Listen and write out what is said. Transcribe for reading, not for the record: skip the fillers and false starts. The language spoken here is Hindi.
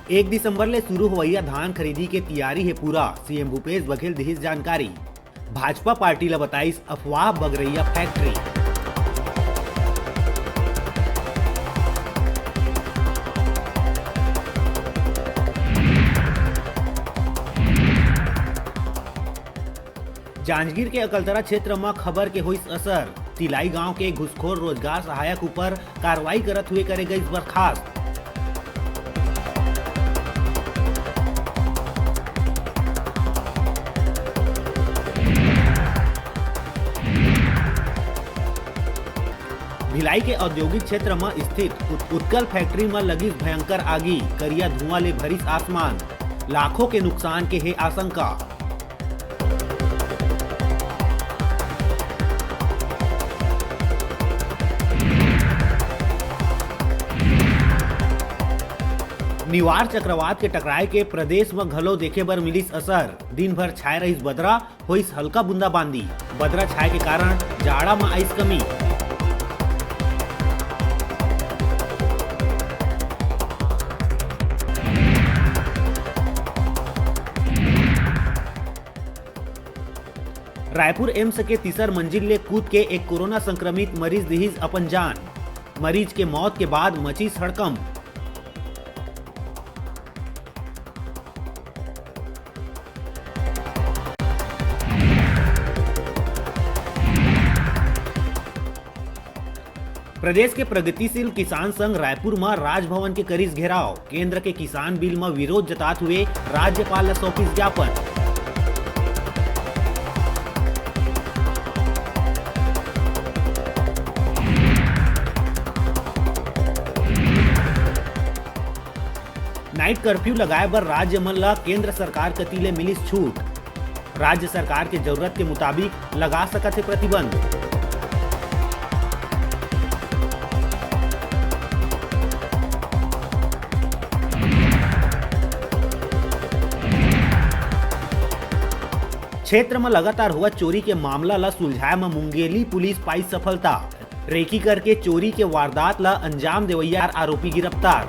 1 दिसंबर ले शुरू होवैया धान खरीदी के तैयारी है पूरा। सीएम भूपेश बघेल दिहिस जानकारी। भाजपा पार्टी ला बताइस अफवाह बगरैया फैक्ट्री। जांजगीर के अकलतरा क्षेत्र में खबर के होइस असर। तिलाई गांव के घुसखोर रोजगार सहायक ऊपर कार्रवाई करत हुए करे गई बर्खास्त। भिलाई के औद्योगिक क्षेत्र में स्थित उत्कल फैक्ट्री में लगी भयंकर आगी। करिया धुआं ले भरिस आसमान। लाखों के नुकसान के है आशंका। निवार चक्रवात के टकराए के प्रदेश में घलो देखे बर मिलिस असर। दिन भर छाए रहिस बदरा, होइस हल्का बूंदाबांदी। बदरा छाए के कारण जाड़ा में आइस कमी। रायपुर एम्स के तीसर मंजिल ले कूद के एक कोरोना संक्रमित मरीज दिहिस अपन जान। मरीज के मौत के बाद मचीस हड़कंप। प्रदेश के प्रगतिशील किसान संघ रायपुर में राजभवन के करीस घेराव। केंद्र के किसान बिल में विरोध जतात हुए राज्यपाल ला सौंपिस ज्ञापन। नाइट कर्फ्यू लगाए बर राज्य मन ला केंद्र सरकार कती ले मिलिस छूट। राज्य सरकार के जरूरत के मुताबिक लगा सकत है प्रतिबंध। क्षेत्र में लगातार हुआ चोरी के मामला ला सुलझाए में मुंगेली पुलिस पाई सफलता। रेकी करके चोरी के वारदात ला अंजाम देवैया आरोपी गिरफ्तार।